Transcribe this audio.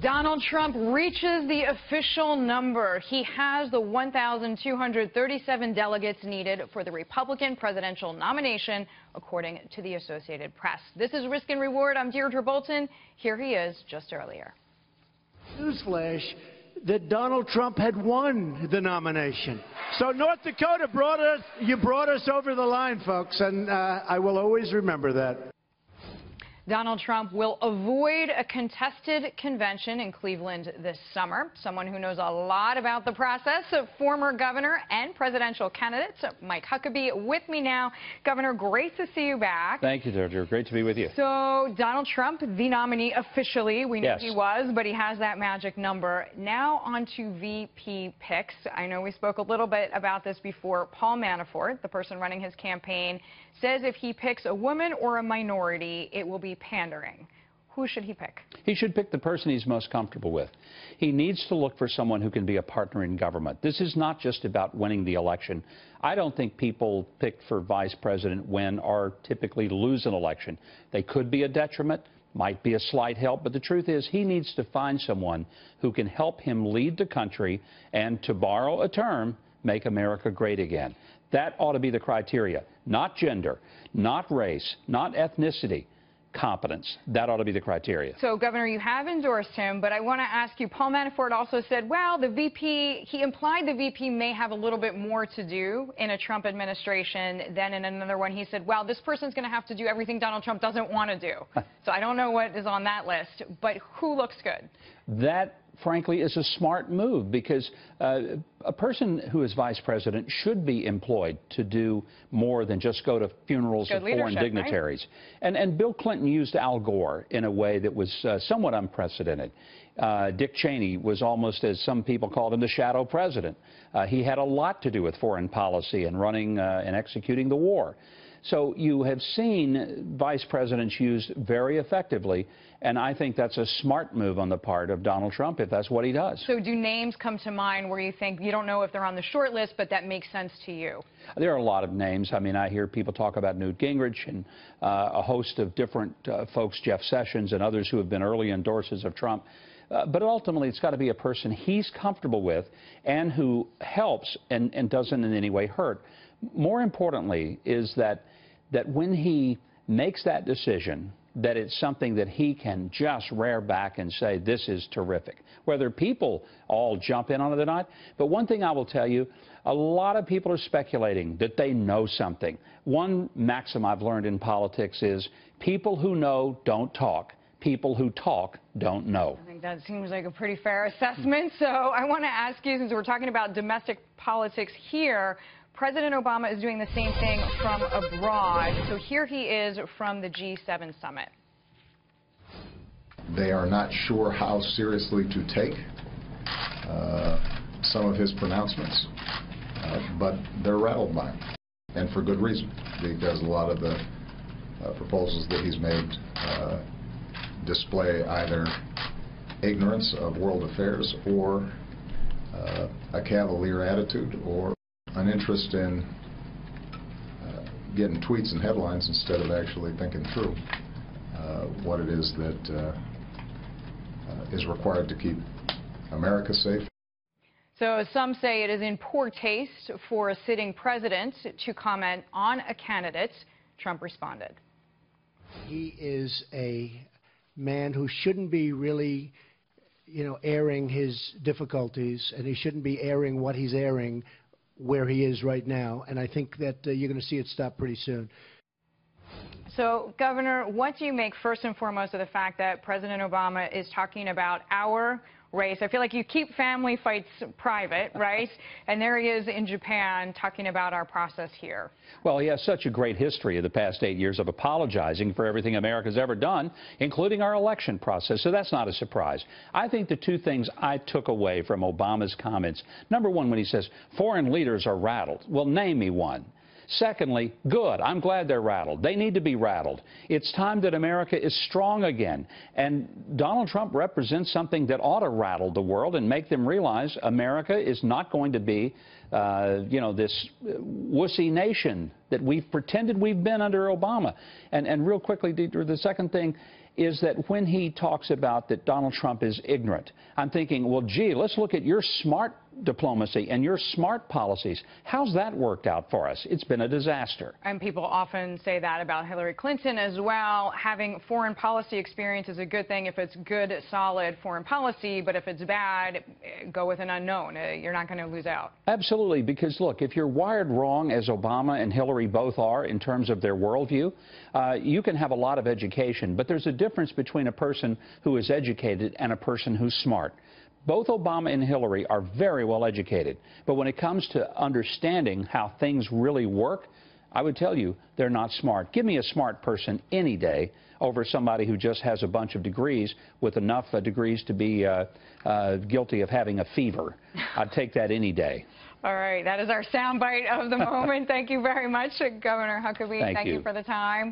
Donald Trump reaches the official number. He has the 1,237 delegates needed for the Republican presidential nomination, according to the Associated Press. This is Risk and Reward. I'm Deirdre Bolton. Here he is just earlier. Newsflash that Donald Trump had won the nomination. So North Dakota brought us over the line, folks, and I will always remember that. Donald Trump will avoid a contested convention in Cleveland this summer. Someone who knows a lot about the process, former governor and presidential candidate Mike Huckabee with me now. Governor, great to see you back. Thank you, Deirdre. Great to be with you. So Donald Trump, the nominee officially, we knew Yes. he was, but he has that magic number. Now on to VP picks. I know we spoke a little bit about this before. Paul Manafort, the person running his campaign, says if he picks a woman or a minority, it will be pandering. Who should he pick? He should pick the person he's most comfortable with. He needs to look for someone who can be a partner in government. This is not just about winning the election. I don't think people picked for vice president win or typically lose an election. They could be a detriment, might be a slight help, but the truth is he needs to find someone who can help him lead the country and, to borrow a term, make America great again. That ought to be the criteria. Not gender, not race, not ethnicity, competence. That ought to be the criteria. So, Governor, you have endorsed him, but I want to ask you, Paul Manafort also said, well, the VP, he implied the VP may have a little bit more to do in a Trump administration than in another one. He said, well, this person's going to have to do everything Donald Trump doesn't want to do. So I don't know what is on that list, but who looks good? That, frankly, is a smart move because a person who is vice president should be employed to do more than just go to funerals of foreign dignitaries. Right? And Bill Clinton used Al Gore in a way that was somewhat unprecedented. Dick Cheney was almost, as some people called him, the shadow president. He had a lot to do with foreign policy and running and executing the war. So you have seen vice presidents used very effectively, and I think that's a smart move on the part of Donald Trump if that's what he does. So do names come to mind where you think you don't know if they're on the short list, but that makes sense to you? There are a lot of names. I mean, I hear people talk about Newt Gingrich and a host of different folks, Jeff Sessions and others who have been early endorsers of Trump. But ultimately, it's got to be a person he's comfortable with and who helps and doesn't in any way hurt. More importantly is that when he makes that decision, that it's something that he can just rear back and say, this is terrific. Whether people all jump in on it or not. But one thing I will tell you, a lot of people are speculating that they know something. One maxim I've learned in politics is people who know don't talk. People who talk don't know. I think that seems like a pretty fair assessment. So I want to ask you, since we're talking about domestic politics here, President Obama is doing the same thing from abroad. So here he is from the G7 summit. They are not sure how seriously to take some of his pronouncements, but they're rattled by him, and for good reason, because a lot of the proposals that he's made display either ignorance of world affairs or a cavalier attitude or an interest in getting tweets and headlines instead of actually thinking through what it is that is required to keep America safe. So some say it is in poor taste for a sitting president to comment on a candidate. Trump responded. He is a man who shouldn't be really, airing his difficulties, and he shouldn't be airing what he's airing where he is right now, and I think that you're going to see it stop pretty soon. So, Governor, what do you make first and foremost of the fact that President Obama is talking about our race? I feel like you keep family fights private, right? And there he is in Japan talking about our process here. Well, he has such a great history of the past 8 years of apologizing for everything America's ever done, including our election process, so that's not a surprise. I think the two things I took away from Obama's comments, number one, when he says foreign leaders are rattled. Well, name me one. Secondly, good. I'm glad they're rattled. They need to be rattled. It's time that America is strong again. And Donald Trump represents something that ought to rattle the world and make them realize America is not going to be, this wussy nation that we've pretended we've been under Obama. And real quickly, Deirdre, the second thing, is that when he talks about that Donald Trump is ignorant, I'm thinking, well, gee, let's look at your smart diplomacy and your smart policies. How's that worked out for us? It's been a disaster. And people often say that about Hillary Clinton as well. Having foreign policy experience is a good thing if it's good, solid foreign policy, but if it's bad, go with an unknown. You're not going to lose out. Absolutely, because look, if you're wired wrong, as Obama and Hillary both are in terms of their worldview, you can have a lot of education, but there's a difference between a person who is educated and a person who's smart. Both Obama and Hillary are very well educated, but when it comes to understanding how things really work, I would tell you they're not smart. Give me a smart person any day over somebody who just has a bunch of degrees with enough degrees to be guilty of having a fever. I'd take that any day. All right, that is our soundbite of the moment. Thank you very much, Governor Huckabee. Thank you for the time.